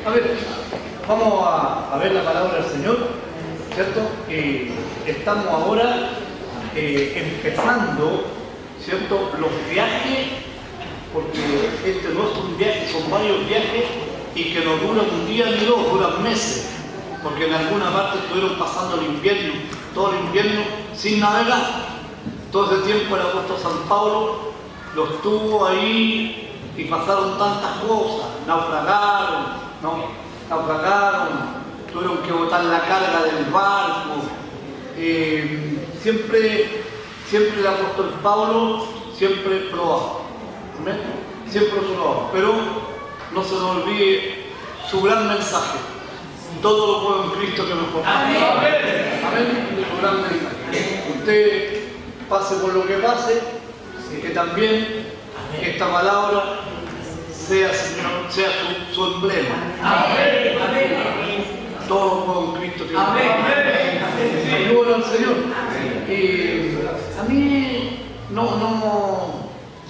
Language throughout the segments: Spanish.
A ver, vamos a ver la palabra del Señor, ¿cierto? Estamos ahora empezando, ¿cierto?, los viajes, porque este no es un viaje, son varios viajes y que no duran un día ni dos, duran meses, porque en alguna parte estuvieron pasando el invierno, todo el invierno sin navegar. Todo ese tiempo el apóstol San Pablo lo estuvo ahí y pasaron tantas cosas, naufragaron, tuvieron que botar la carga del barco. Siempre el apóstol Pablo siempre probaba, ¿amén? Siempre probaba, pero no se nos olvide su gran mensaje: todo lo puedo en Cristo que me fortalece. Amén. Su gran mensaje. Usted pase por lo que pase, que también esta palabra sea su emblema. Amén. Todo lo puedo en Cristo que me Amén. gloria al Señor. A mí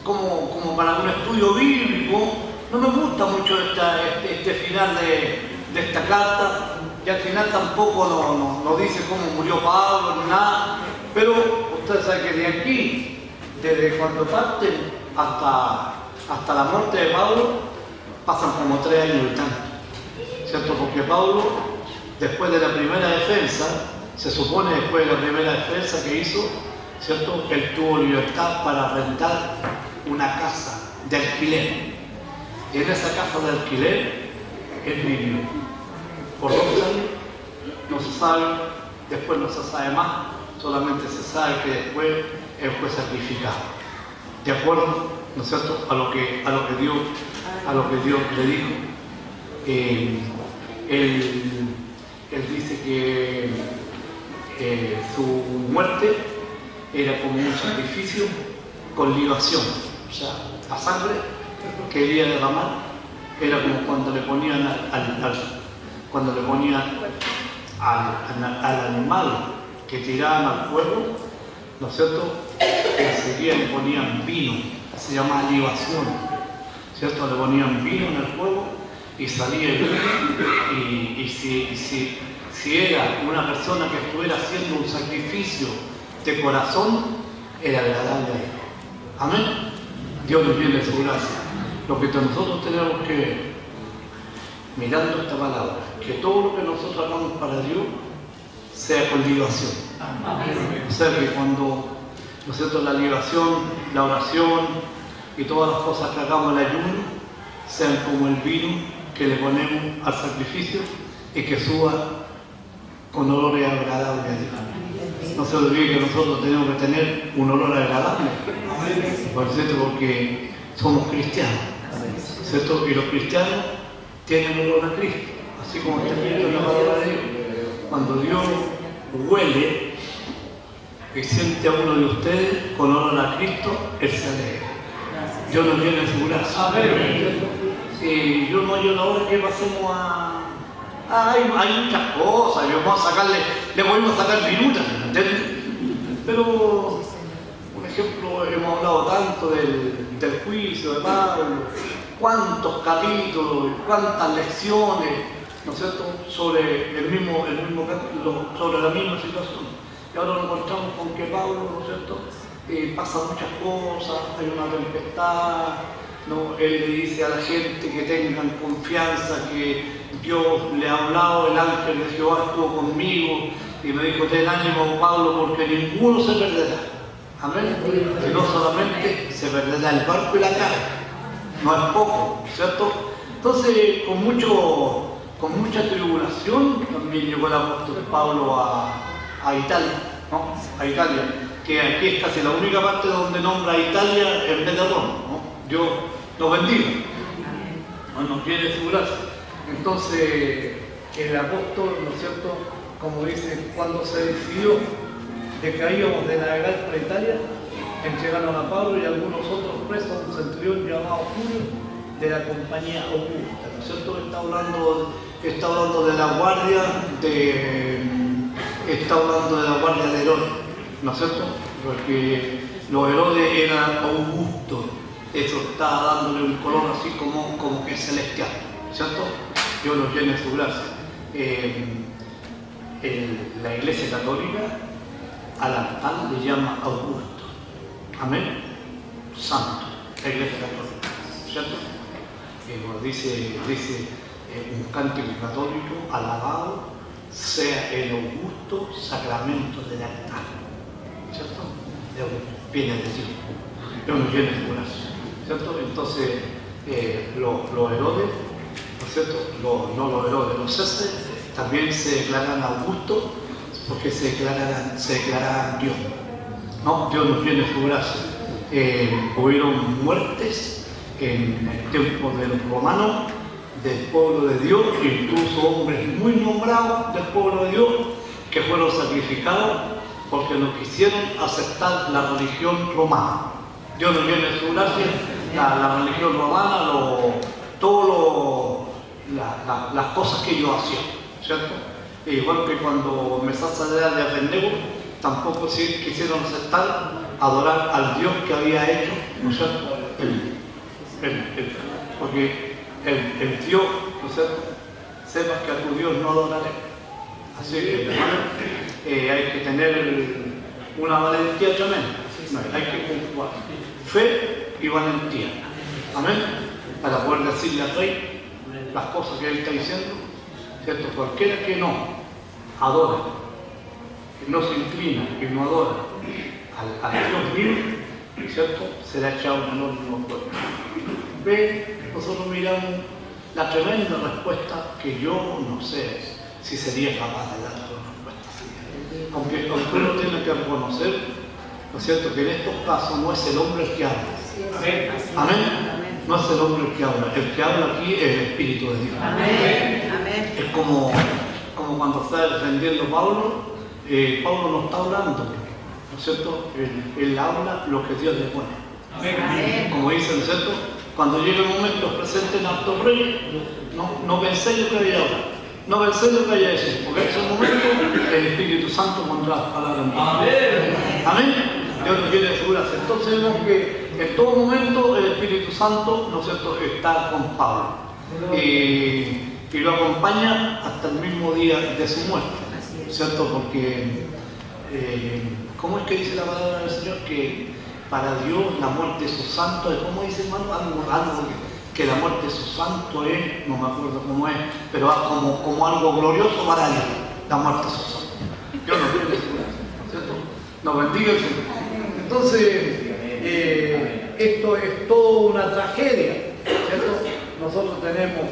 como para un estudio bíblico, no me gusta mucho este final de esta carta, y al final tampoco no dice cómo murió Pablo ni nada, pero ustedes saben que de aquí, desde cuando parten hasta la muerte de Pablo, pasan como 3 años y tanto, ¿cierto? Porque Pablo, después de la primera defensa, se supone después de la primera defensa que hizo, ¿cierto?, él tuvo libertad para rentar una casa de alquiler. Y en esa casa de alquiler, él vivió por 2 años, no se sabe, después no se sabe más, solamente se sabe que después él fue sacrificado. De acuerdo, ¿no es cierto?, a lo que Dios le dijo. Él dice que su muerte era como un sacrificio con libación, o sea, la sangre que quería derramar era como cuando le ponían al animal que tiraban al fuego, ¿no es cierto?, enseguida le ponían vino, se llama libación, ¿cierto? Le ponían vino en el fuego y salía el vino, y si era una persona que estuviera haciendo un sacrificio de corazón, era agradable a Él. Amén. Dios nos viene su gracia. Lo que nosotros tenemos que ver, mirando esta palabra, que todo lo que nosotros hagamos para Dios sea con libación. O sea, que cuando, ¿no es cierto?, la libación, la oración y todas las cosas que hagamos en el ayuno sean como el vino que le ponemos al sacrificio y que suba con olores agradables a Dios. No se olvide que nosotros tenemos que tener un olor agradable, ¿por cierto?, porque somos cristianos, ¿cierto? Y los cristianos tienen olor a Cristo, así como está escrito en la palabra de Dios. Cuando Dios huele y siente a uno de ustedes con olor a Cristo, Él se alegra. Dios nos viene en su gracia. Y yo no hay una hora que pasemos hay muchas cosas, le podemos sacar minutos, ¿entiendes? Pero, por ejemplo, hemos hablado tanto del juicio de Pablo, cuántos capítulos, cuántas lecciones, ¿no es cierto?, sobre el mismo capítulo, sobre la misma situación. Y ahora nos encontramos con que Pablo, ¿no es cierto?, pasa muchas cosas, hay una tempestad, ¿no? Él le dice a la gente que tengan confianza, que Dios le ha hablado, el ángel de Jehová estuvo conmigo y me dijo: ten ánimo, Pablo, porque ninguno se perderá. Amén. Y no solamente se perderá el barco y la carga, no es poco, ¿cierto? Entonces, con mucha tribulación también llegó el apóstol Pablo a Italia, ¿no? A Italia, que aquí es casi la única parte donde nombra a Italia en vez de Roma, ¿no? Dios nos bendiga, nos quiere su gracia. Entonces, el apóstol, ¿no es cierto?, como dice, cuando se decidió de que íbamos de navegar por Italia, entregaron a Pablo y algunos otros presos a un centurión llamado Julio de la compañía Augusta, ¿no es cierto? Está hablando de la guardia de Herodes, ¿no es cierto? Porque los Herodes eran Augusto, eso está dándole un color así como que celestial, ¿cierto? Dios nos llene su gracia. La Iglesia Católica al altar le llama Augusto. Amén. Santo. La Iglesia Católica. ¿Cierto? Nos dice un cántico católico: alabado sea el augusto sacramento del altar. ¿Cierto? Viene de Dios. Dios nos llene su gracia. ¿Cierto? Entonces, los Herodes, ¿no es cierto? No los Herodes, los César también se declaran Augusto porque se declararan Dios. No, Dios nos llene su gracia. Hubieron muertes en el tiempo de los romanos, del pueblo de Dios, incluso hombres muy nombrados del pueblo de Dios que fueron sacrificados porque no quisieron aceptar la religión romana. Dios nos llene su gracia. La religión romana, las cosas que ellos hacían, ¿cierto? Igual que cuando Mesías de Abednego, tampoco quisieron aceptar adorar al Dios que había hecho, ¿no es cierto? Porque el Dios, ¿no es cierto? Sepas que a tu Dios no adoraré. Así que, hermano, hay que tener una valentía tremenda. Hay que cultivar fe y valentía. Amén. Para poder decirle al rey las cosas que él está diciendo, ¿cierto? Cualquiera que no adora, que no se inclina, que no adora al Dios vivo, ¿cierto? Será echado en el horno fuego. Ve, nosotros miramos la tremenda respuesta que yo no sé si sería capaz de dar una respuesta así. Aunque uno tiene que reconocer, ¿no es cierto?, que en estos casos no es el hombre el que habla. Amén. Amén. No es el hombre el que habla aquí es el Espíritu de Dios. Amén. Amén. Es como cuando está defendiendo Pablo, Pablo no está hablando, ¿no es cierto? Él habla lo que Dios le pone. Amén. Como dice, ¿no es cierto? Cuando llegue el momento presenten a tu rey, no penséis lo que había ahora. No penséis lo que haya decir, porque en ese momento el Espíritu Santo pondrá las palabras en ti. Amén. Amén. Dios nos quiere de su gracia. Entonces vemos que en todo momento el Espíritu Santo, ¿no es cierto?, está con Pablo. Y lo acompaña hasta el mismo día de su muerte. ¿Cierto? Porque, ¿cómo es que dice la palabra del Señor? Que para Dios la muerte de sus santos, ¿cómo dice, hermano? Algo que la muerte de sus santos es, no me acuerdo cómo es, pero es como algo glorioso para Él, la muerte de sus santos. Dios nos quiere de su gracia, ¿cierto? Nos bendiga el Señor. Entonces, esto es toda una tragedia, ¿cierto? Nosotros tenemos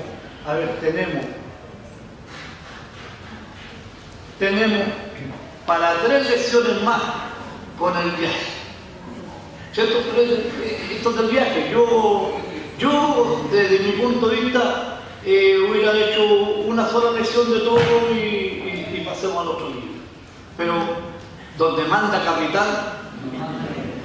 para 3 lecciones más con el viaje, ¿cierto? Esto del viaje, yo desde mi punto de vista hubiera hecho una sola lección de todo y pasemos al otro día. Pero donde manda capitán,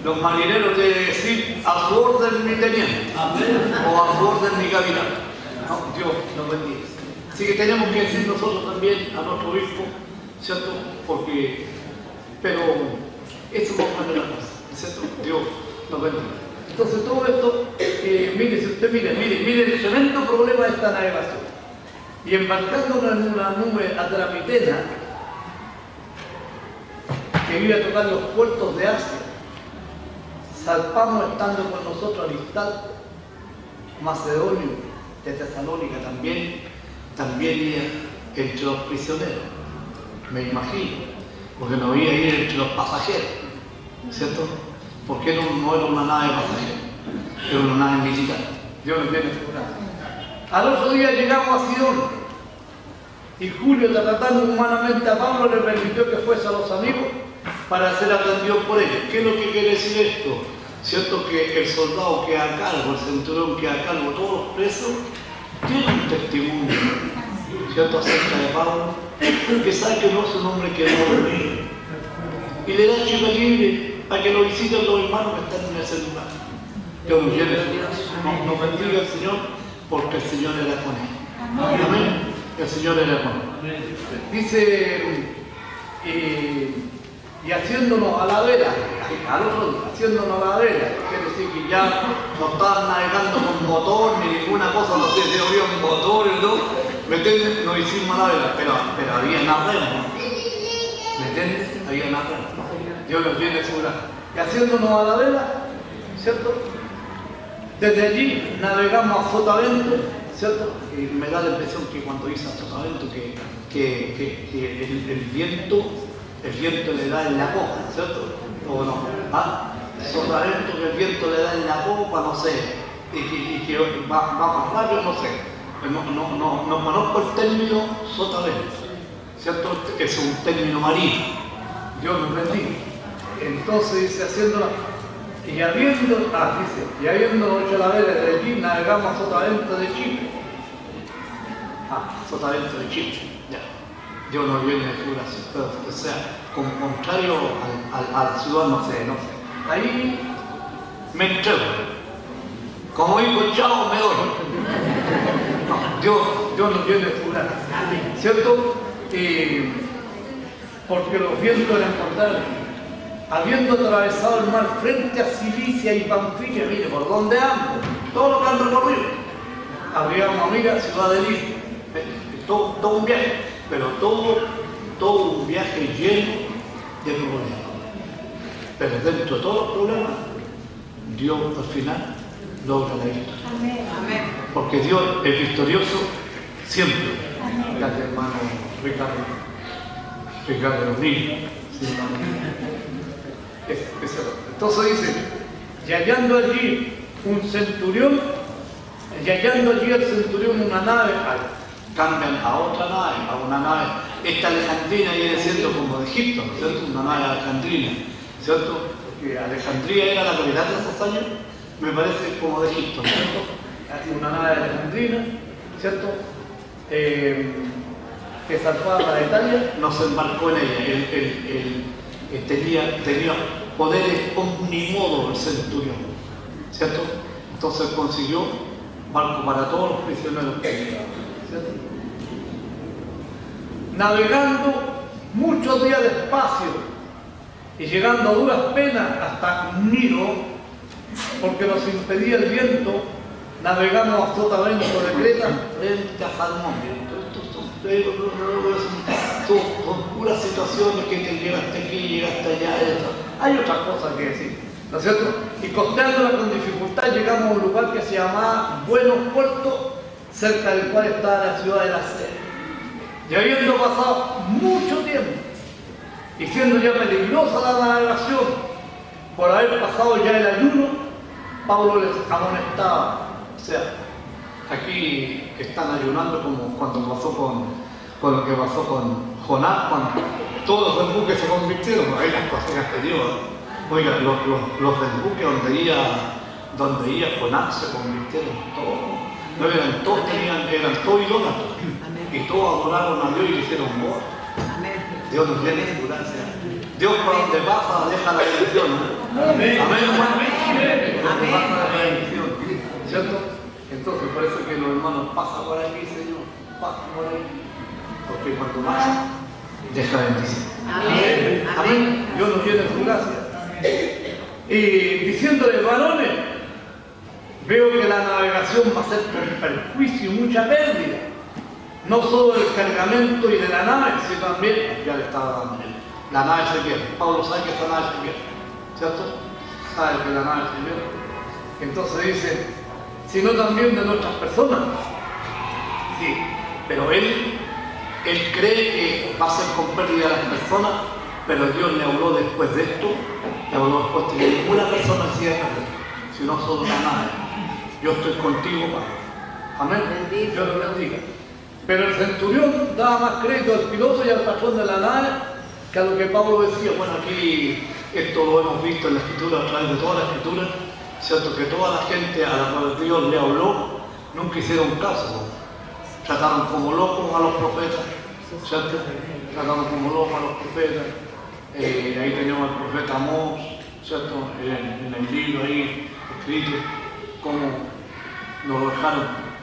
los marineros deben decir a su orden mi teniente o a su orden mi capitán. No, Dios nos bendiga. Así que tenemos que decir nosotros también a nuestro obispo, ¿cierto? Pero eso no es la cosa, ¿cierto? Dios nos bendiga. Entonces todo esto, mire, si usted mire el tremendo problema de esta navegación. Y embarcándonos en una nube atramitena que iba a tocar los puertos de Asia, zarpamos estando con nosotros Aristarco, Macedonio, de Tesalónica también iba entre los prisioneros, me imagino, porque no había ir entre los pasajeros, ¿cierto? Porque no era una nave pasajera, era una nave militar. Dios nos viene a su gracia. Al otro día llegamos a Sidón y Julio, tratando humanamente a Pablo, le permitió que fuese a los amigos para ser atendido por ellos. ¿Qué es lo que quiere decir esto? ¿Cierto? Que el soldado queda a cargo, el centurión queda a cargo, todos los presos tienen un testimonio, ¿cierto?, acerca de Pablo, que sabe que no es un hombre que no dormía. Y le da chica libre para que lo visiten los hermanos que están en ese lugar. Dios nos llene su gracia. Nos bendiga el Señor, porque el Señor era con él. Amén. El Señor era con él. Dice, y haciéndonos a la vela, al otro día, haciéndonos a la vela, quiere decir que ya no estaban navegando con motor ni ninguna cosa, no sé si había un motor, ¿no? ¿Me entiendes? No hicimos la vela, pero había arreglo. ¿Me entiendes? Había arreglo. Dios nos viene a asegurar. Y haciéndonos a la vela, ¿cierto? Desde allí navegamos a Sotavento, ¿cierto? Y me da la impresión que cuando dice a Sotavento que el viento le da en la copa, ¿cierto? ¿O no? ¿Ah? Sotavento que el viento le da en la copa, no sé. Y que va más rápido, no sé. No conozco el término sotavento, ¿cierto? Es un término marino. Dios me bendiga. Entonces dice, haciéndola, y habiendo hecho la vela de allí, navegamos a Sotavento de Chipre. Sotavento de Chipre, ya. Dios nos viene de figuración, pero o sea, contrario a la ciudad, no sé. Ahí me entrego. Como digo, chao, me doy. No, Dios nos viene de figuración, ¿cierto? Porque los vientos eran contrarios. Habiendo atravesado el mar frente a Cilicia y Panfilia, mire, ¿por dónde ando? Todo lo que han recorrido. Habríamos, amiga, ciudad de Lidia. Todo un viaje, pero todo un viaje lleno de problemas. Pero dentro de todos los problemas, Dios al final logra la victoria. Amén. Porque Dios es victorioso siempre. Gracias, hermano Ricardo de los niños. Sí, entonces dice, y hallando allí el centurión una nave, cambian a otra nave, a una nave, esta alejandrina viene siendo como de Egipto, ¿cierto? Una nave alejandrina, ¿cierto? Porque Alejandría era la capital de esos años, me parece como de Egipto, ¿cierto? Una nave alejandrina, ¿cierto? Que zarpaba para Italia, nos embarcó en ella, tenía poderes omnimodos el centurión, ¿cierto? Entonces consiguió barco para todos los prisioneros que llegaban, ¿cierto? Navegando muchos días despacio y llegando a duras penas hasta Cniro, porque nos impedía el viento, navegamos a Sotavento de Creta frente a Salmón. Son puras situaciones que te llegaste aquí, llegaste allá. Hay otras cosas que decir, ¿no es cierto? Y costeándola con dificultad llegamos a un lugar que se llamaba Buenos Puertos, cerca del cual estaba la ciudad de la sede. Y habiendo pasado mucho tiempo y siendo ya peligrosa la navegación por haber pasado ya el ayuno, Pablo les amonestaba. O sea, aquí están ayunando como cuando pasó con lo que pasó con Jonás, cuando todos los del buque se convirtieron. Hay las cosas que han tenido. Oiga, los del buque donde iba Jonás se convirtieron todos. No eran todos, eran todos idólatras. Y todos adoraron a Dios y le hicieron boda. Dios nos tiene seguridad. Dios por donde pasa deja la bendición. Amén. Amén. Pasa la bendición. ¿Cierto? Entonces, por eso que los hermanos pasan por aquí, Señor, pasan por aquí. Porque cuanto más, deja bendición. Amén. Amén. Dios nos tiene su gracia. Y diciéndole, varones, veo que la navegación va a ser con perjuicio y mucha pérdida. No solo del cargamento y de la nave, sino también, ya le estaba dando, la nave se pierde. Pablo sabe que esta nave se pierde, ¿cierto? Sabe que la nave se pierde. Entonces dice, sino también de nuestras personas. Sí, pero él cree que va a ser con pérdida de las personas, pero Dios le habló después de esto, le habló después de que ninguna persona siga perder, sino solo la nave. Yo estoy contigo, Padre. Amén. Dios lo bendiga. Pero el centurión daba más crédito al piloto y al patrón de la nave que a lo que Pablo decía. Bueno, aquí esto lo hemos visto en la Escritura, a través de toda la Escritura, ¿cierto? Que toda la gente a la cual Dios le habló nunca hicieron caso. Trataron como locos a los profetas, ¿cierto? Trataron como locos a los profetas. Ahí teníamos al profeta Amós, ¿cierto? En el libro ahí escrito, cómo nos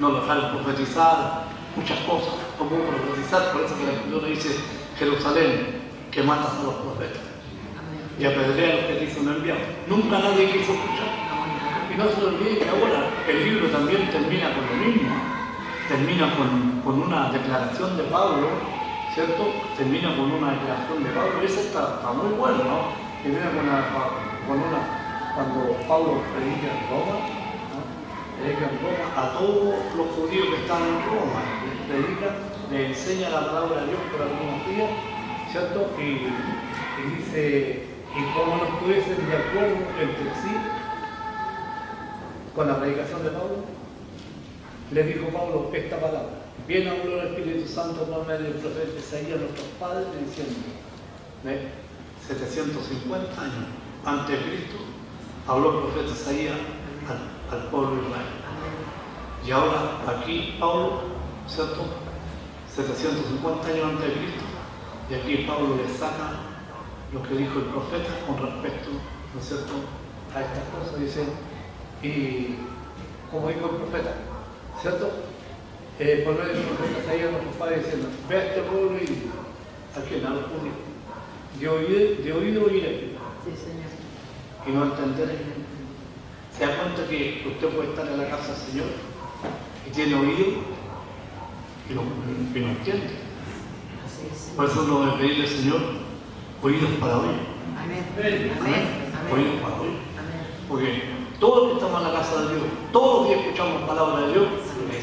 lo dejaron profetizar. Muchas cosas, como profetizar, por eso que la Escritura dice Jerusalén, que matas a los profetas y apedrea a los que te hizo un enviado. Nunca nadie quiso escuchar. Y no se olvide que ahora el libro también termina con lo mismo. termina con una declaración de Pablo, ¿cierto? Termina con una declaración de Pablo, esa está muy bueno, ¿no? Termina con una, cuando Pablo predica en Roma, ¿no? Predica en Roma a todos los judíos que están en Roma, le enseña la palabra de Dios por algunos días, ¿cierto? Y dice, y como no estuviesen de acuerdo entre sí con la predicación de Pablo, le dijo Pablo esta palabra: bien habló el Espíritu Santo por medio del profeta Isaías a nuestros padres, diciendo, 750 años antes de Cristo, habló el profeta Isaías al pueblo de Israel. Y ahora aquí Pablo, ¿cierto? 750 años antes de Cristo, y aquí Pablo le saca lo que dijo el profeta con respecto, ¿no es cierto?, a estas cosas. Dice, y como dijo el profeta, ¿cierto? Por medio del profeta Isaías a nuestros padres diciendo, ve a este pueblo y a quien, a los judíos, de oído oiré, Sí, Señor. y no entenderé. ¿Se da cuenta que usted puede estar en la casa del Señor y tiene oído y no entiende? Así es. Por eso uno debe pedirle al Señor oídos para oír. Amén. Amén. Oídos para oír. Amén. Porque todos los que estamos en la casa de Dios, todos los días escuchamos palabra de Dios,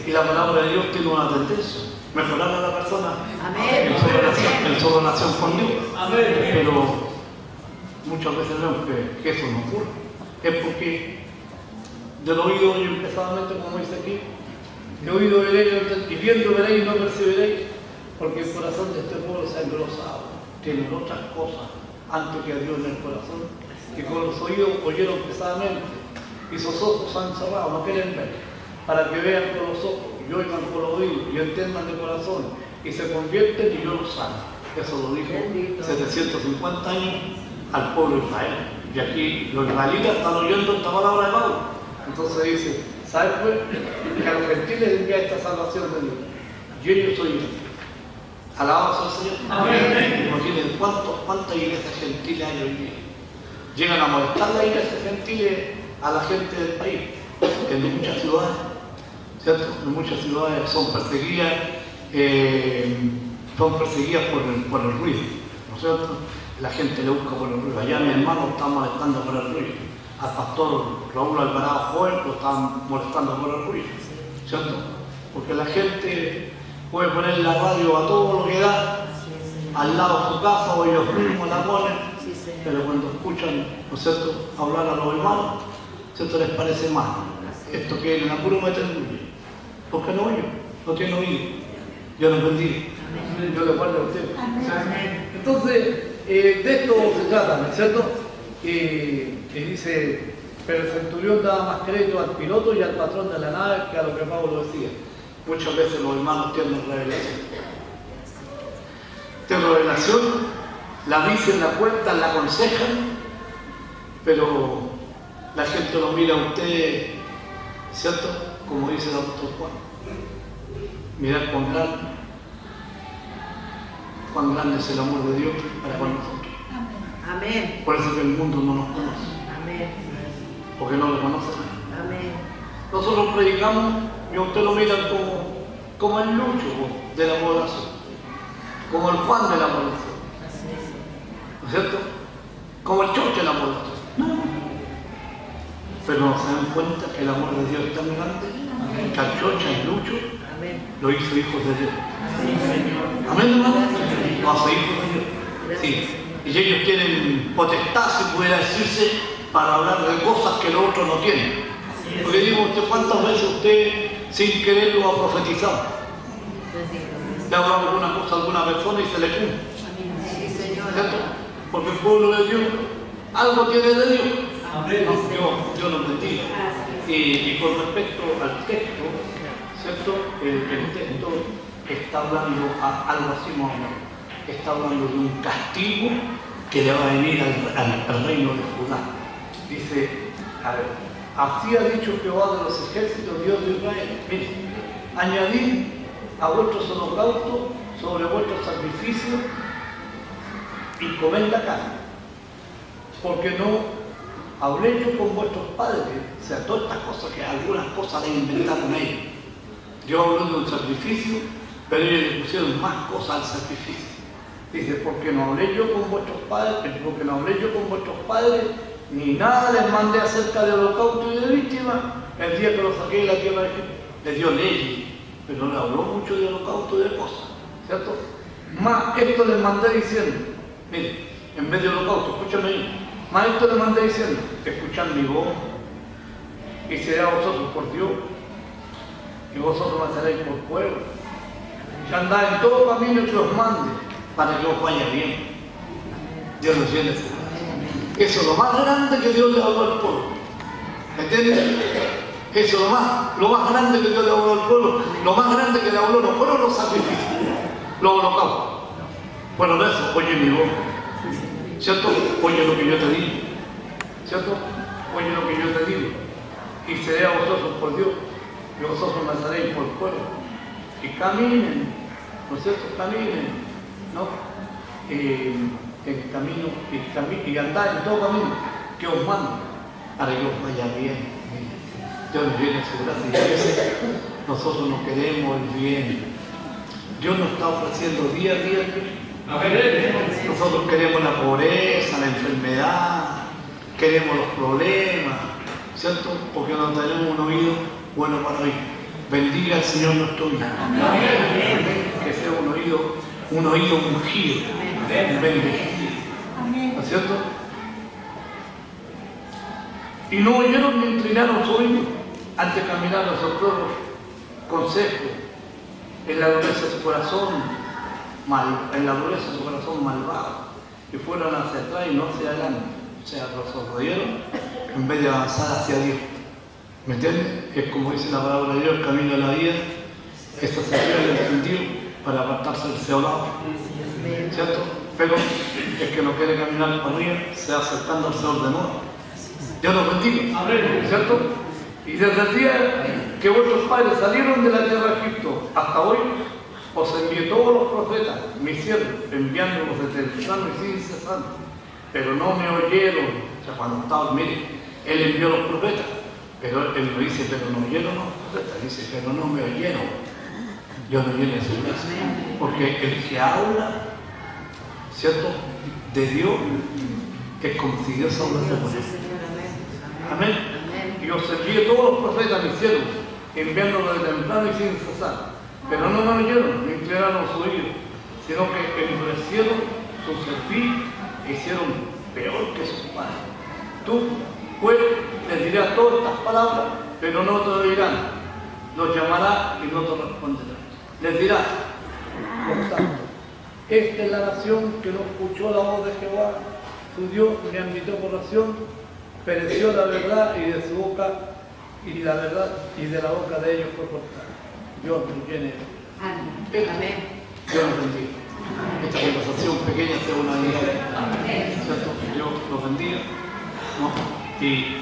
y la palabra de Dios tiene una tendencia: mejorar a la persona Amén. en su relación con Dios. Amén. Pero muchas veces vemos que eso no ocurre. Es porque del oído oyen pesadamente, como dice aquí, de oído veréis y viendo veréis y no percibiréis, porque el corazón de este pueblo se ha engrosado, tienen otras cosas antes que a Dios en el corazón, y con los oídos oyeron pesadamente y sus ojos han cerrado, no quieren ver, para que vean con los ojos y oigan con los oídos y entiendan de corazón y se convierten y yo los sano. Eso lo dijo 750 años al pueblo de Israel. Y aquí los israelitas están oyendo esta palabra de Pablo. Entonces dice, ¿sabes pues? Que a los gentiles envía esta salvación de Dios. Y ellos oyen. Alabado sea el Señor. Amén. Imaginen cuántas iglesias gentiles hay hoy día. Llegan a molestar las iglesias gentiles a la gente del país. En muchas ciudades, ¿cierto? En muchas ciudades son perseguidas por el ruido, ¿no es cierto? La gente le busca por el ruido. Allá mi hermano está molestando por el ruido. Al pastor Raúl Alvarado Joven lo están molestando por el ruido, ¿cierto? Porque la gente puede poner la radio a todo lo que da, al lado de su casa, o ellos mismos la ponen, pero cuando escuchan, ¿no es cierto?, hablar a los hermanos, ¿cierto?, les parece mal. Esto que en la puro meter ruido. Porque no oyen, no tienen oído. Dios los bendiga. Dios les guarde a ustedes. Entonces, de esto se trata, ¿no es cierto? Y dice, pero el centurión daba más crédito al piloto y al patrón de la nave que a lo que Pablo decía. Muchas veces los hermanos tienen revelación. Tienen revelación, la dicen, la cuentan, la aconsejan, pero la gente lo mira a usted, ¿cierto? Como dice el apóstol Juan. Mirad cuán grande es el amor de Dios para con nosotros. Amén. Por eso que el mundo no nos conoce, Amén. porque no lo conoce. Amén. Nosotros predicamos y a usted lo miran como el Lucho de la población, como el Juan de la población, ¿no es cierto? Como el Chocho de la población. No. Pero no se dan cuenta que el amor de Dios es tan grande, que al Chocho, al Lucho, Amén. lo hizo hijos de Dios. Amén. Amén, hermano. Lo hace hijos de Dios. Sí. Y ellos tienen potestad, si pudiera decirse, para hablar de cosas que los otros no tienen. Porque digo, usted, ¿cuántas veces usted sin querer lo ha profetizado? Le ha hablado alguna cosa a alguna persona y se le cumple. Sí, Señor. ¿Cierto? Porque el pueblo de Dios algo tiene de Dios. Amén. Dios nos bendiga. Y con respecto al texto, ¿cierto? El texto está hablando algo así más o menos. Está hablando de un castigo que le va a venir al reino de Judá. Dice, a ver, así ha dicho Jehová de los ejércitos, Dios de Israel. Mire, añadid a vuestros holocaustos sobre vuestros sacrificios y comed la carne, porque no hablé yo con vuestros padres. O sea, todas estas cosas, que algunas cosas las inventaron ellos. Dios habló de un sacrificio, pero ellos le pusieron más cosas al sacrificio. Dice, porque no hablé yo con vuestros padres, ni nada les mandé acerca de holocausto y de víctimas el día que los saqué de la tierra de Egipto. Les dio leyes, pero no le habló mucho de holocausto y de cosas, ¿cierto? Más esto les mandé diciendo, mire, en vez de holocausto, escúchame ahí, más esto les mandé diciendo, escuchad mi voz, y será vosotros por Dios, y vosotros me seréis por pueblo, y andad en todo camino que os mande, para que os vaya bien. Dios nos llene. Eso es lo más grande que Dios le habló al pueblo. ¿Entiendes? Eso es lo más grande que Dios le habló al pueblo. Lo más grande que le habló no fueron los sacrificios, los holocaustos. Bueno, eso, oye mi voz. ¿Cierto? Oye lo que yo te digo. ¿Cierto? Oye lo que yo te digo. Y seré a vosotros por Dios, y vosotros me seréis por pueblo. Y caminen, ¿no es cierto? Caminen, ¿no? En camino, y andar en todo camino que os mando, para que os vaya bien. Dios nos viene a su gracia. Y a veces nosotros no queremos el bien. Dios nos está ofreciendo día a día el bien. Nosotros queremos la pobreza, la enfermedad, queremos los problemas, ¿cierto? Porque no tenemos un oído bueno para oír. Bendiga al Señor nuestro oído. Que sea un oído ungido. Bendecido. ¿No es cierto? Y no oyeron ni inclinaron su oído antes de caminar a sus propios consejos en la dureza de su corazón malvado, y fueron hacia atrás y no hacia adelante. O sea, los rodearon en vez de avanzar hacia Dios. ¿Me entiendes? Es como dice la palabra de Dios, el camino de la vida, esta se el entendido para apartarse del ceolado. ¿Cierto? Pero el que no quiere caminar para arriba se va acercando al Señor de nuevo. Dios nos bendiga, ¿cierto? Y desde el día que vuestros padres salieron de la tierra de Egipto hasta hoy, os envié todos los profetas, mis siervos, enviándolos desde el temprano y sin cesar. Pero no me oyeron. O sea, cuando estaba, mire, Él envió los profetas, pero Él no dice, pero no oyeron los profetas, dice, pero no me oyeron. Dios no viene a su gracia. Porque el que habla, ¿cierto?, de Dios, es como si Dios hablara por él. Amén. Y os envié todos los profetas, mis siervos, enviándolos de temprano y sin cesar. Pero no me oyeron, ni inclinaron su oído, sino que endurecieron su servicio e hicieron peor que sus padres. Tú, pues, les dirás todas estas palabras, pero no te oirán. Los llamarás y no te responderán. Les dirás, por tanto, esta es la nación que no escuchó la voz de Jehová, su Dios, ni admitió por oración, pereció la verdad y de su boca, y la verdad, y de la boca de ellos fue cortada. Dios nos llene. Amén. Dios nos bendiga. Esta conversación pequeña sea una bendición. ¿Cierto? Dios los bendiga, ¿no? Y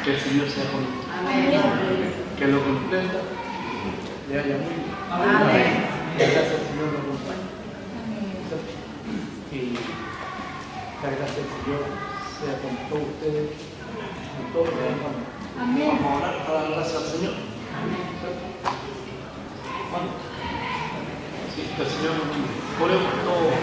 que el Señor sea con nosotros. Amén. Que lo comprenda, le haya muy bien. Amén. Gracias al Señor nos acompañe. Y la gracia del Señor sea con todos ustedes, con todos los hermanos. Amén. Vamos a orar para dar gracias al Señor. Sí, que el Señor nos bendiga. Oremos todos.